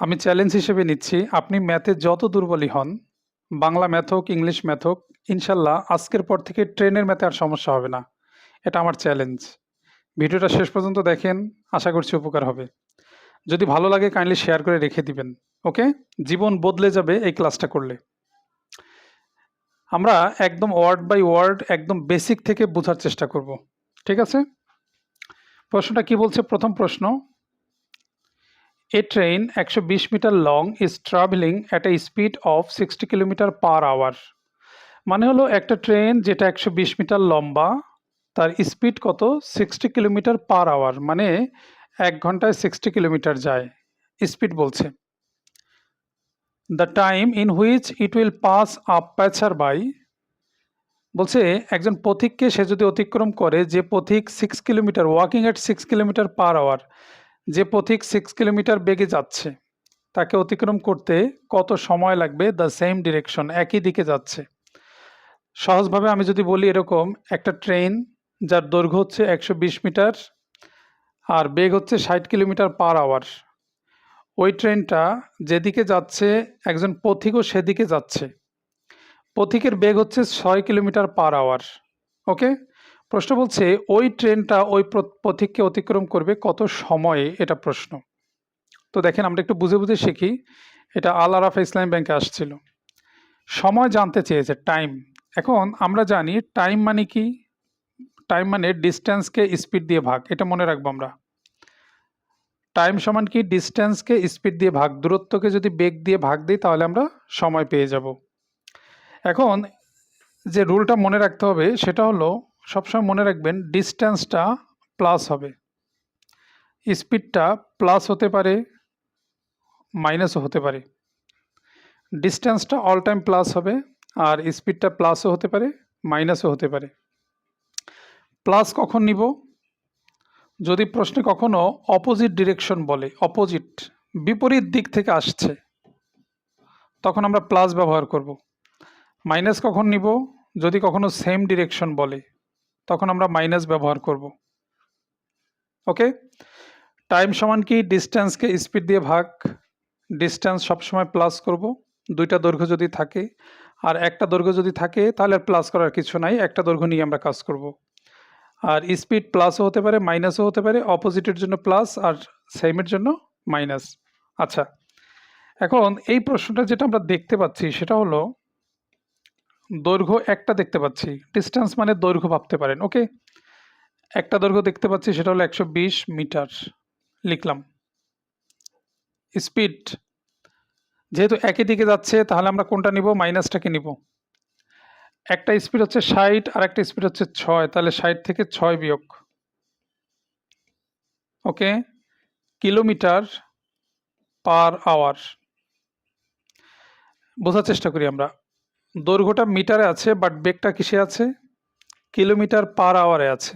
আমি চ্যালেঞ্জ হিসেবে নিচ্ছি, আপনি ম্যাথে যত দুর্বলই হন, বাংলা ম্যাথ হোক, ইংলিশ ম্যাথ হোক, ইনশাল্লাহ আজকের পর থেকে ট্রেনের ম্যাথে আর সমস্যা হবে না। এটা আমার চ্যালেঞ্জ। ভিডিওটা শেষ পর্যন্ত দেখেন, আশা করছি উপকার হবে। যদি ভালো লাগে কাইন্ডলি শেয়ার করে রেখে দিবেন। ওকে? জীবন বদলে যাবে এই ক্লাসটা করলে। আমরা একদম ওয়ার্ড বাই ওয়ার্ড একদম বেসিক থেকে বোঝার চেষ্টা করব। ঠিক আছে? প্রশ্নটা কি বলছে? প্রথম প্রশ্ন, A train 120 meter long is traveling at a speed of 60 kilometre per hour. মানে হলো একটা ট্রেন যেটা 120 মিটার লম্বা, তার স্পিড কত? 60 কিলোমিটার পার আওয়ার, মানে 1 ঘন্টায় 60 কিলোমিটার যায়, স্পিড বলছে। The time in which it will pass up poacher by, বলছে একজন পথিককে সে যদি অতিক্রম করে, যে পথিক 6 কিলোমিটার ওয়াকিং এট 6 কিলোমিটার পার আওয়ার, যে পথিক 6 কিলোমিটার বেগে যাচ্ছে, তাকে অতিক্রম করতে কত সময় লাগবে? দ্য সেম ডিরেকশন, একই দিকে যাচ্ছে। সহজভাবে আমি যদি বলি এরকম, একটা ট্রেন যার দৈর্ঘ্য হচ্ছে 120 মিটার আর বেগ হচ্ছে 60 কিলোমিটার পার আওয়ার, ওই ট্রেনটা যেদিকে যাচ্ছে একজন পথিকও সেদিকে যাচ্ছে, পথিকের বেগ হচ্ছে 6 কিলোমিটার পার আওয়ার। ওকে, প্রশ্ন বলছে ওই ট্রেনটা ওই পথিককে অতিক্রম করবে কত সময়ে, এটা প্রশ্ন। তো দেখেন, আমরা একটু বুঝে বুঝে শিখি। এটা আল আরাফা ইসলামী ব্যাংকে আসছিল। সময় জানতে চেয়েছে, টাইম। এখন আমরা জানি টাইম মানে কি? টাইম মানে ডিস্টেন্সকে স্পিড দিয়ে ভাগ, এটা মনে রাখবো আমরা। টাইম সমান কি? ডিস্টেন্সকে স্পিড দিয়ে ভাগ, দূরত্বকে যদি বেগ দিয়ে ভাগ দিই তাহলে আমরা সময় পেয়ে যাব। এখন যে রুলটা মনে রাখতে হবে সেটা হলো, সবসময় মনে রাখবেন ডিস্টেন্সটা প্লাস হবে, স্পিডটা প্লাস হতে পারে, মাইনাসও হতে পারে। ডিস্টেন্সটা অল টাইম প্লাস হবে, আর স্পিডটা প্লাসও হতে পারে, মাইনাসও হতে পারে। প্লাস কখন নিব? যদি প্রশ্নে কখনো অপোজিট ডিরেকশন বলে, অপোজিট, বিপরীত দিক থেকে আসছে, তখন আমরা প্লাস ব্যবহার করব। মাইনাস কখন নিব? যদি কখনো সেম ডিরেকশন বলে, তখন আমরা মাইনাস ব্যবহার করব। ওকে, টাইম সমান কি? ডিস্টেন্সকে স্পিড দিয়ে ভাগ, ডিস্টেন্স সবসময় প্লাস করব, দুইটা দৈর্ঘ্য যদি থাকে। আর একটা দৈর্ঘ্য যদি থাকে তাহলে আর প্লাস করার কিছু নাই, একটা দৈর্ঘ্য নিয়ে আমরা কাজ করব। আর স্পিড প্লাসও হতে পারে, মাইনাসও হতে পারে, অপোজিটের জন্য প্লাস আর সেমের জন্য মাইনাস। আচ্ছা, এখন এই প্রশ্নটা যেটা আমরা দেখতে পাচ্ছি সেটা হলো, দৈর্ঘ্য একটা দেখতে পাচ্ছি, ডিস্টেন্স মানে দৈর্ঘ্য ভাবতে পারেন। ওকে, একটা দৈর্ঘ্য দেখতে পাচ্ছি সেটা হলো 120 মিটার, লিখলাম। স্পিড যেহেতু একই দিকে যাচ্ছে তাহলে আমরা কোনটা নিব? মাইনাসটাকে নিব। একটা স্পিড হচ্ছে 60 আর একটা স্পিড হচ্ছে 6, তাহলে 60 থেকে 6 বিয়োগ। ওকে, কিলোমিটার পার আওয়ার। বোঝার চেষ্টা করি আমরা, দৈর্ঘ্যটা মিটারে আছে বাট বেগটা কিসে আছে? কিলোমিটার পার আওয়ারে আছে।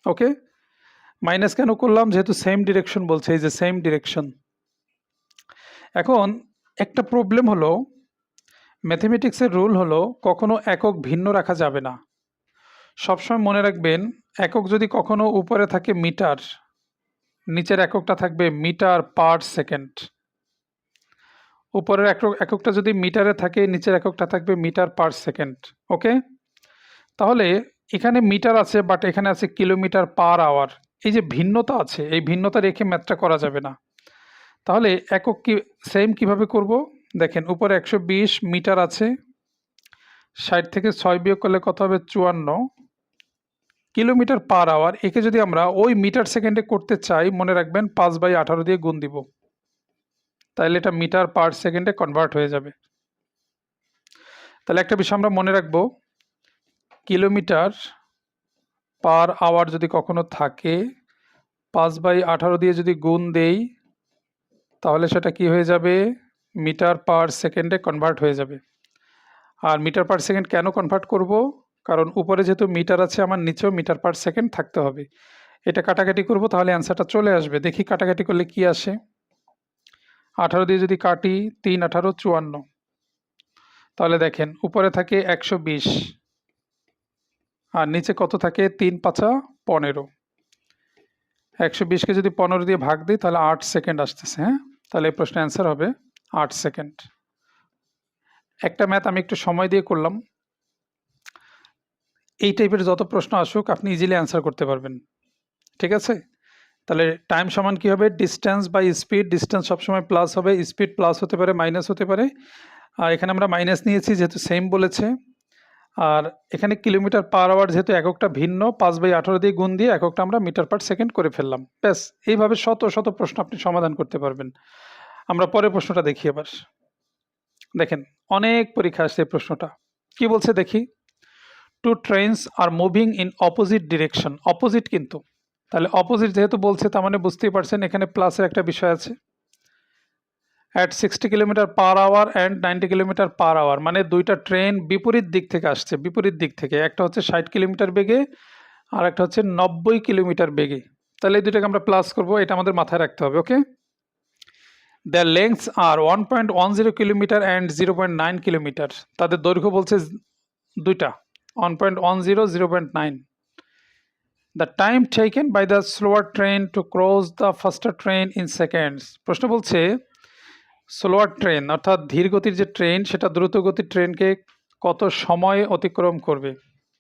ওকে, মাইনাস কেন করলাম? যেহেতু সেম ডিরেকশন বলছে, এই যে সেম ডিরেকশন। এখন একটা প্রবলেম হলো, ম্যাথমেটিক্সের রুল হলো কখনো একক ভিন্ন রাখা যাবে না। সবসময় মনে রাখবেন, একক যদি কখনো উপরে থাকে মিটার, নিচের এককটা থাকবে মিটার পার সেকেন্ড। উপরের এককটা যদি মিটারে থাকে, নিচের এককটা থাকবে মিটার পার সেকেন্ড। ওকে, তাহলে এখানে মিটার আছে বাট এখানে আছে কিলোমিটার পার আওয়ার। এই যে ভিন্নতা আছে, এই ভিন্নতা রেখে ম্যাথটা করা যাবে না। তাহলে একক কি সেম কিভাবে করব? দেখেন, উপরে 120 মিটার আছে, 60 থেকে 6 বিয়োগ করলে কত হবে? 54 কিলোমিটার পার আওয়ার। একে যদি আমরা ওই মিটার সেকেন্ডে করতে চাই, মনে রাখবেন 5/18 দিয়ে গুণ দিব, তাহলে এটা মিটার পার সেকেন্ডে কনভার্ট হয়ে যাবে। তাহলে একটা বিষয় আমরা মনে রাখবো, কিলোমিটার পার আওয়ার যদি কখনো থাকে, 5/18 দিয়ে যদি গুণ দেই তাহলে সেটা কি হয়ে যাবে? মিটার পার সেকেন্ডে কনভার্ট হয়ে যাবে। আর মিটার পার সেকেন্ড কেন কনভার্ট করব? কারণ উপরে যেহেতু মিটার আছে, আমার নিচেও মিটার পার সেকেন্ড থাকতে হবে। এটা কাটাকাটি করব, তাহলে অ্যান্সারটা চলে আসবে। দেখি কাটাকাটি করলে কি আসে। 18 দিয়ে যদি কাটি, 3 18 54। তাহলে দেখেন, উপরে থাকে 120 আর নিচে কত থাকে? 3 5 15। 120কে যদি 15 দিয়ে ভাগ দিই তাহলে 8 সেকেন্ড আসতেছে। হ্যাঁ, তাহলে এই প্রশ্নের অ্যান্সার হবে 8 সেকেন্ড। একটা ম্যাথ আমি একটু সময় দিয়ে করলাম। এই টাইপের যত প্রশ্ন আসুক আপনি ইজিলি অ্যান্সার করতে পারবেন, ঠিক আছে? তাহলে টাইম সমান কি হবে? Distance by speed. ডিস্টেন্স সবসময় প্লাস হবে, স্পিড প্লাস হতে পারে, মাইনাস হতে পারে। আর এখানে আমরা মাইনাস নিয়েছি যেহেতু সেম বলেছে। আর এখানে কিলোমিটার পার আওয়ার যেহেতু এককটা ভিন্ন, 5/18 দিয়ে গুণ দিয়ে এককটা আমরা মিটার পার সেকেন্ড করে ফেললাম। ব্যাস, এইভাবে শত শত প্রশ্ন আপনি সমাধান করতে পারবেন। আমরা পরের প্রশ্নটা দেখি এবার। দেখেন, অনেক পরীক্ষা আসছে এই প্রশ্নটা। কি বলছে দেখি? Two trains are moving in opposite direction. Opposite কিন্তু, তাহলে অপোজিট যেহেতু বলছে তার মানে বুঝতেই পারছেন এখানে প্লাসের একটা বিষয় আছে। At 60 kilometre per hour and 90 kilometre per hour, মানে দুইটা ট্রেন বিপরীত দিক থেকে আসছে, বিপরীত দিক থেকে। একটা হচ্ছে 60 কিলোমিটার বেগে আর একটা হচ্ছে 90 কিলোমিটার বেগে। তাহলে এই দুইটাকে আমরা প্লাস করব, এটা আমাদের মাথায় রাখতে হবে। Okay, their lengths are 1.10 kilometre and 0.9 kilometre. তাদের দৈর্ঘ্য বলছে দুইটা, 1.10, 0.9। The time taken by the slower train to cross the faster train in seconds. প্রশ্ন বলছে স্লোয়ার ট্রেন অর্থাৎ ধীর গতির যে ট্রেন সেটা দ্রুত গতির ট্রেনকে কত সময় অতিক্রম করবে।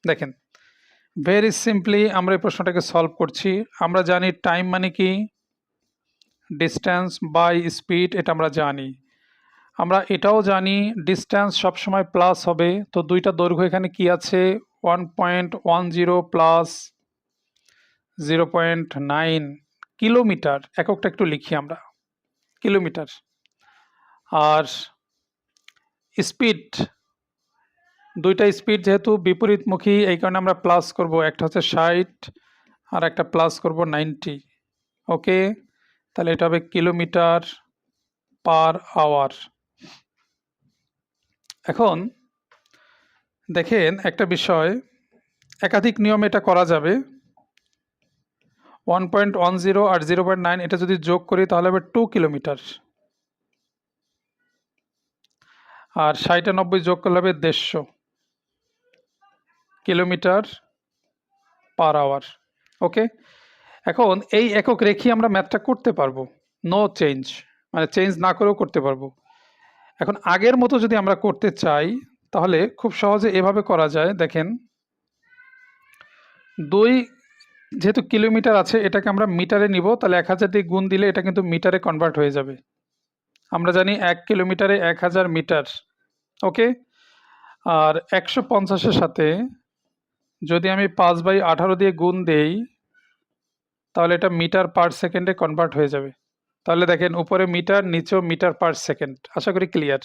দেখেন, ভেরি সিম্পলি আমরা এই প্রশ্নটাকে সলভ করছি। আমরা জানি টাইম মানে কি, ডিস্টেন্স বাই স্পিড, এটা আমরা জানি। আমরা এটাও জানি ডিস্টেন্স সবসময় প্লাস হবে। তো দুইটা দৈর্ঘ্য এখানে কি আছে, 1.10 প্লাস 0.9 কিলোমিটার। এককটা একটু লিখি আমরা, কিলোমিটার। আর স্পিড, দুইটা স্পিড যেহেতু বিপরীতমুখী এই কারণে আমরা প্লাস করব। একটা হচ্ছে 60 আর একটা প্লাস করব 90। ওকে, তাহলে এটা হবে কিলোমিটার পার আওয়ার। এখন দেখেন একটা বিষয়, একাধিক নিয়মে এটা করা যাবে। 1.10 আর 0.9 এটা যদি যোগ করি তাহলে হবে 2 কিলোমিটার। আর 60 আর 90 যোগ করলে হবে 150 কিলোমিটার পার আওয়ার। ওকে, এখন এই একক রেখে আমরা ম্যাথটা করতে পারবো, নো চেঞ্জ, মানে চেঞ্জ না করেও করতে পারবো। এখন আগের মতো যদি আমরা করতে চাই তাহলে খুব সহজে এভাবে করা যায়। দেখেন, 2 যেহেতু কিলোমিটার আছে এটাকে আমরা মিটারে নিব, তাহলে 1000 দিয়ে গুণ দিলে এটা কিন্তু মিটারে কনভার্ট হয়ে যাবে। আমরা জানি 1 কিলোমিটারে 1000 মিটার। ওকে, আর 150-এর সাথে যদি আমি 5/18 দিয়ে গুণ দেই তাহলে এটা মিটার পার সেকেন্ডে কনভার্ট হয়ে যাবে। তাহলে দেখেন উপরে মিটার, নিচেও মিটার পার সেকেন্ড। আশা করি ক্লিয়ার।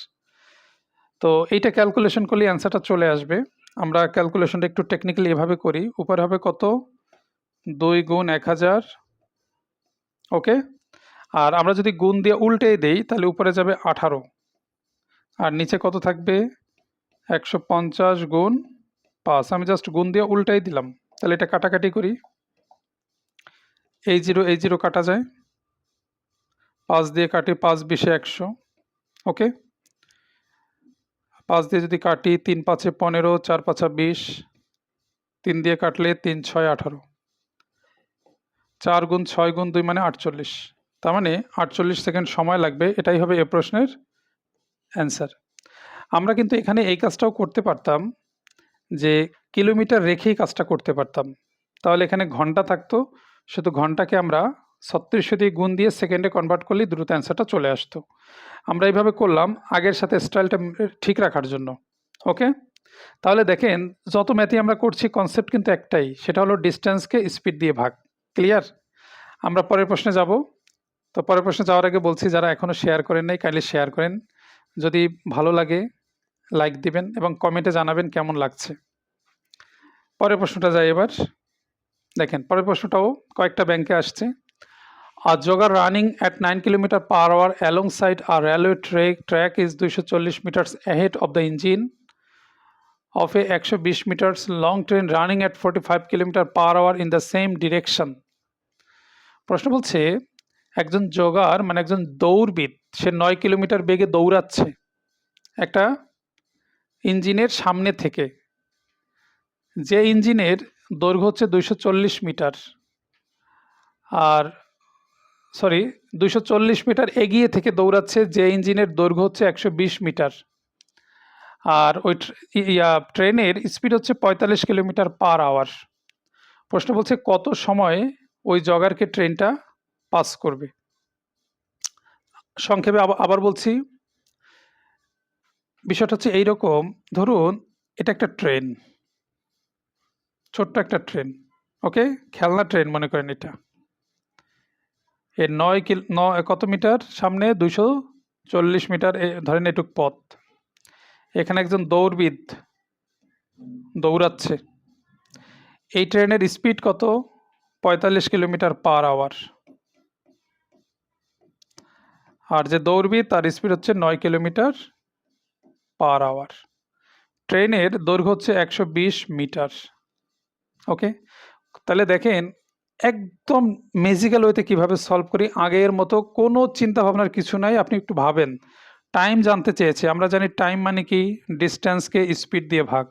তো এইটা ক্যালকুলেশন করলে অ্যান্সারটা চলে আসবে। আমরা ক্যালকুলেশনটা একটু টেকনিক্যালি এভাবে করি। উপরে হবে কত, 2 গুণ 1000। ওকে, আর আমরা যদি গুণ দিয়ে উল্টে দেই তাহলে উপরে যাবে 18 আর নিচে কত থাকবে, 150 গুণ 5। আমি জাস্ট গুণ দিয়ে উল্টাই দিলাম। তাহলে এটা কাটাকাটি করি, এই জিরো কাটা যায়, 5 দিয়ে কাটি, 5 20 100। ওকে, 5 দিয়ে যদি কাটি, 3 5 15, 4 5 20, 3 দিয়ে কাটলে 3 6 18, 4 গুণ 6 গুণ 2 মানে 48। তার মানে 48 সেকেন্ড সময় লাগবে। এটাই হবে এ প্রশ্নের অ্যান্সার। আমরা কিন্তু এখানে এই কাজটাও করতে পারতাম যে কিলোমিটার রেখেই কাজটা করতে পারতাম। তাহলে এখানে ঘন্টা থাকতো, শুধু ঘন্টাকে আমরা 3600 দিয়ে গুণ দিয়ে সেকেন্ডে কনভার্ট করলেই দ্রুত অ্যান্সারটা চলে আসতো। আমরা এইভাবে করলাম আগের সাথে স্টাইলটা ঠিক রাখার জন্য। ওকে, তাহলে দেখেন যত ম্যাথই আমরা করছি কনসেপ্ট কিন্তু একটাই, সেটা হলো ডিস্টেন্সকে স্পিড দিয়ে ভাগ। ক্লিয়ার? আমরা পরের প্রশ্নে যাব। তো পরের প্রশ্নে যাওয়ার আগে বলছি যারা এখনও শেয়ার করেন নাই কাইন্ডলি শেয়ার করেন। যদি ভালো লাগে লাইক দিবেন এবং কমেন্টে জানাবেন কেমন লাগছে। পরের প্রশ্নটা যাই এবার। দেখেন পরের প্রশ্নটাও কয়েকটা ব্যাংকে আসছে। A jogger running at 9 kilometers per hour alongside a railway track is 240 meters ahead of the engine of a 120 meters long train running at 45 kilometers per hour in the same direction. প্রশ্ন বলছে একজন jogger মানে একজন দৌড়বিদ, সে 9 kilometre বেগে দৌড়াচ্ছে একটা ইঞ্জিনের সামনে থেকে, যে ইঞ্জিনের দৈর্ঘ্য হচ্ছে 240 মিটার আর সরি 240 মিটার এগিয়ে থেকে দৌড়াচ্ছে, যে ইঞ্জিনের দৈর্ঘ্য হচ্ছে 120 মিটার, আর ওই ট্রেনের স্পিড হচ্ছে 45 কিলোমিটার পার আওয়ার। প্রশ্ন বলছে কত সময়ে ওই জগারকে ট্রেনটা পাস করবে। সংক্ষেপে আবার বলছি, বিষয়টা হচ্ছে এইরকম, ধরুন এটা একটা ট্রেন, ছোট্ট একটা ট্রেন, ওকে, খেলনা ট্রেন মনে করেন এটা। এর 9 কত মিটার সামনে, 240 মিটার ধরেন এটুক পথ। এখানে একজন দৌড়বিদ দৌড়াচ্ছে। এই ট্রেনের স্পিড কত? 45 কিলোমিটার পার আওয়ার। আর যে দৌড়বিদ তার স্পিড হচ্ছে 9 কিলোমিটার পার আওয়ার। ট্রেনের দৈর্ঘ্য হচ্ছে 120 মিটার। ওকে, তাহলে দেখেন একদম ম্যাজিক্যাল ওয়েতে কীভাবে সলভ করি। আগের মতো কোনো চিন্তা ভাবনার কিছু নাই। আপনি একটু ভাবেন, টাইম জানতে চেয়েছে, আমরা জানি টাইম মানে কি, ডিস্টেন্সকে স্পিড দিয়ে ভাগ।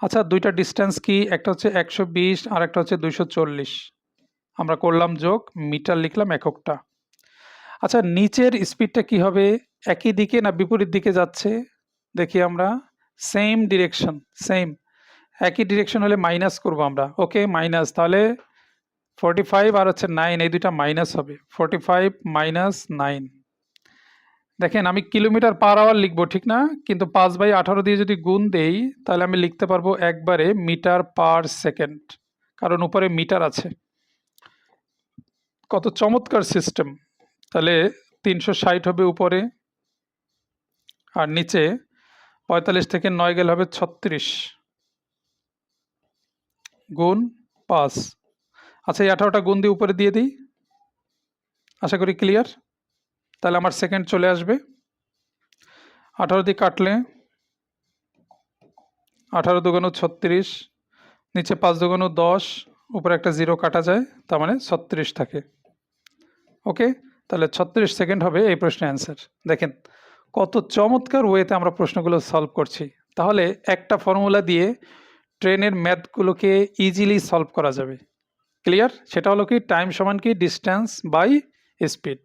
আচ্ছা, দুইটা ডিস্টেন্স কি, একটা হচ্ছে 120 আর একটা হচ্ছে 240। আমরা করলাম যোগ, মিটার লিখলাম এককটা। আচ্ছা, নিচের স্পিডটা কি হবে, একই দিকে না বিপরীত দিকে যাচ্ছে? দেখি আমরা, সেম ডিরেকশন, সেম একই ডিরেকশন হলে মাইনাস করব আমরা। ওকে, মাইনাস, তাহলে 45 আর হচ্ছে 9, এই দুইটা মাইনাস হবে। 45 মাইনাস 9। দেখেন আমি কিলোমিটার পার আওয়ার লিখবো ঠিক না, কিন্তু 5/18 দিয়ে যদি গুণ দেই তাহলে আমি লিখতে পারবো একবারে মিটার পার সেকেন্ড, কারণ উপরে মিটার আছে। কত চমৎকার সিস্টেম। তাহলে 360 হবে উপরে, আর নিচে 45 থেকে 9 গেলে হবে 36 গুণ 5। আচ্ছা, এই 18টা গুণ দিয়ে উপরে দিয়ে দিই, আশা করি ক্লিয়ার। তাহলে আমার সেকেন্ড চলে আসবে। 18 দিয়ে কাটলে 18 দুগুণ 36, নিচে 5 দুগুণ 10, উপরে একটা 0 কাটা যায়, তার মানে 36 থাকে। ওকে, তাহলে 36 সেকেন্ড হবে এই প্রশ্নের অ্যান্সার। দেখেন কত চমৎকার ওয়েতে আমরা প্রশ্নগুলো সলভ করছি। তাহলে একটা ফর্মুলা দিয়ে ট্রেনের ম্যাথগুলোকে ইজিলি সলভ করা যাবে। ক্লিয়ার? সেটা হলো কি, টাইম সমান কি, ডিস্টেন্স বাই স্পিড।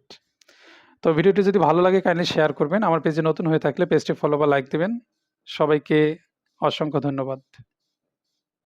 তো ভিডিওটি যদি ভালো লাগে কাইন্ডলি শেয়ার করবেন। আমার পেজে নতুন হয়ে থাকলে পেজটি ফলো বা লাইক দেবেন। সবাইকে অসংখ্য ধন্যবাদ।